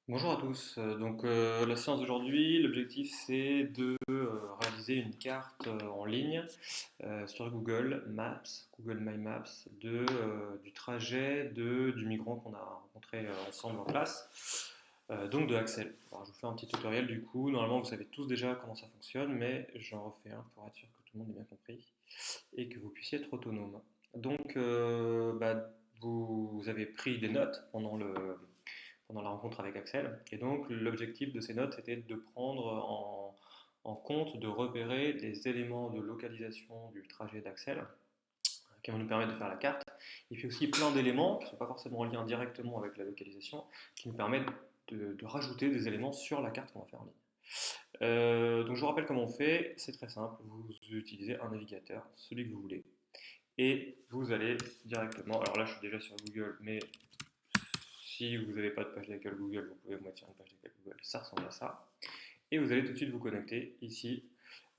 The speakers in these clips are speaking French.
Bonjour à tous. La séance d'aujourd'hui, l'objectif c'est de réaliser une carte en ligne sur Google Maps, Google My Maps, du trajet du migrant qu'on a rencontré ensemble en classe, donc de Axel. Alors, je vous fais un petit tutoriel du coup. Normalement, vous savez tous déjà comment ça fonctionne, mais j'en refais un pour être sûr que tout le monde ait bien compris et que vous puissiez être autonome. Vous avez pris des notes pendant la rencontre avec Axel. Et donc, l'objectif de ces notes était de prendre en compte, de repérer les éléments de localisation du trajet d'Axel qui vont nous permettre de faire la carte. Et puis aussi plein d'éléments qui ne sont pas forcément en lien directement avec la localisation, qui nous permettent de rajouter des éléments sur la carte qu'on va faire en ligne. Donc je vous rappelle comment on fait, c'est très simple, vous utilisez un navigateur, celui que vous voulez, et vous allez directement, alors là je suis déjà sur Google, mais si vous n'avez pas de page d'accueil Google, vous pouvez vous mettre sur une page d'accueil Google, ça ressemble à ça. Et vous allez tout de suite vous connecter ici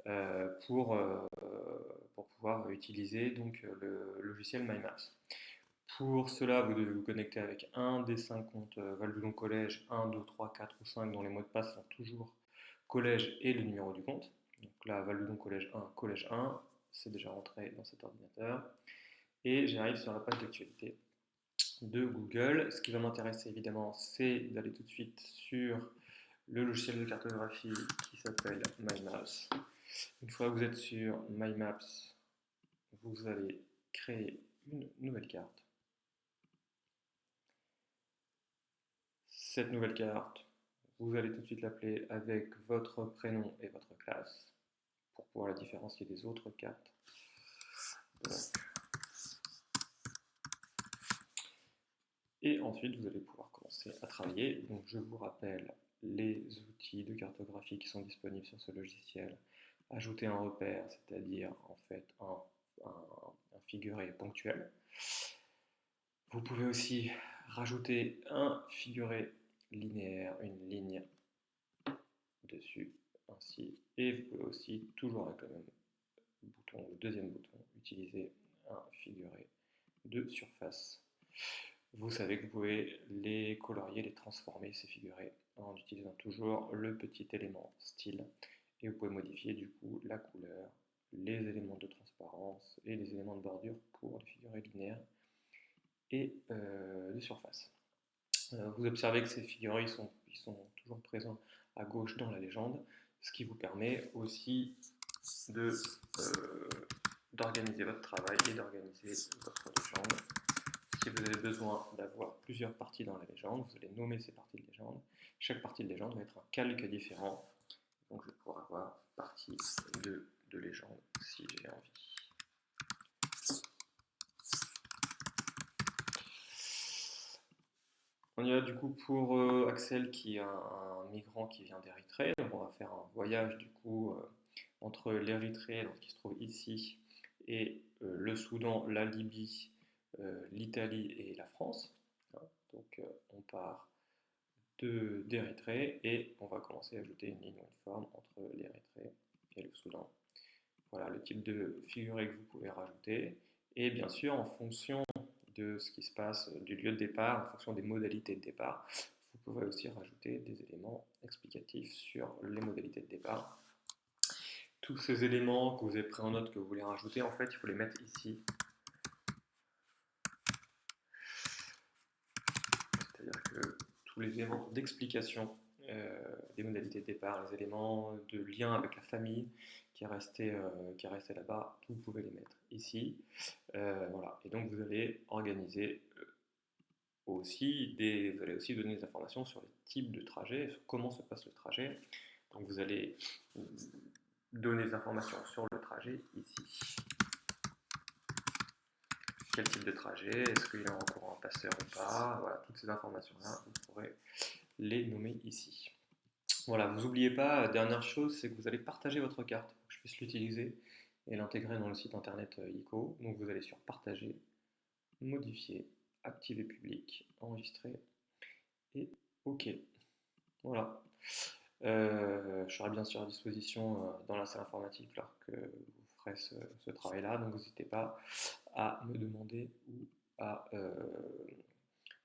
euh, pour, euh, pour pouvoir utiliser donc, le logiciel MyMaps. Pour cela, vous devez vous connecter avec un des 5 comptes Valdoudon Collège, 1, 2, 3, 4 ou 5, dont les mots de passe sont toujours collège et le numéro du compte. Donc là, Valdoudon Collège 1, c'est déjà rentré dans cet ordinateur. Et j'arrive sur la page d'actualité de Google. Ce qui va m'intéresser évidemment, c'est d'aller tout de suite sur le logiciel de cartographie qui s'appelle MyMaps. Une fois que vous êtes sur MyMaps, vous allez créer une nouvelle carte. Cette nouvelle carte, vous allez tout de suite l'appeler avec votre prénom et votre classe pour pouvoir la différencier des autres cartes. Donc, et ensuite, vous allez pouvoir commencer à travailler. Donc, je vous rappelle les outils de cartographie qui sont disponibles sur ce logiciel. Ajouter un repère, c'est-à-dire en fait un figuré ponctuel. Vous pouvez aussi rajouter un figuré linéaire, une ligne dessus, ainsi. Et vous pouvez aussi, toujours avec le même bouton, le deuxième bouton, utiliser un figuré de surface. Vous savez que vous pouvez les colorier, les transformer, ces figurés, en utilisant toujours le petit élément style. Et vous pouvez modifier du coup la couleur, les éléments de transparence et les éléments de bordure pour les figurés linéaires et de surface. Vous observez que ces figurés ils sont toujours présents à gauche dans la légende, ce qui vous permet aussi de, euh, d'organiser votre travail et d'organiser votre légende. Si vous avez besoin d'avoir plusieurs parties dans la légende, vous allez nommer ces parties de légende. Chaque partie de légende va être un calque différent. Donc je vais pouvoir avoir partie de légende si j'ai envie. On y va du coup pour Axel qui est un migrant qui vient d'Érythrée. Donc on va faire un voyage du coup entre l'Érythrée, qui se trouve ici, et le Soudan, la Libye, l'Italie et la France. Hein. On part d'Érythrée et on va commencer à ajouter une ligne ou une forme entre l'Érythrée et le Soudan. Voilà le type de figuré que vous pouvez rajouter. Et bien sûr, en fonction de ce qui se passe, du lieu de départ, en fonction des modalités de départ, vous pouvez aussi rajouter des éléments explicatifs sur les modalités de départ. Tous ces éléments que vous avez pris en note que vous voulez rajouter, en fait, il faut les mettre ici. C'est-à-dire que tous les éléments d'explication des modalités de départ, les éléments de lien avec la famille qui est resté là-bas, vous pouvez les mettre ici. Voilà. Et donc vous allez organiser vous allez aussi donner des informations sur les types de trajets, sur comment se passe le trajet. Donc vous allez donner des informations sur le trajet ici. Quel type de trajet, est-ce qu'il y a un recours en passeur ou pas, voilà, toutes ces informations-là, vous pourrez les nommer ici. Voilà, vous n'oubliez pas, dernière chose, c'est que vous allez partager votre carte pour que je puisse l'utiliser et l'intégrer dans le site internet ICO. Donc vous allez sur partager, modifier, activer public, enregistrer et OK. Voilà. Je serai bien sûr à disposition dans la salle informatique lorsque vous ferez ce travail-là, donc n'hésitez pas à me demander ou à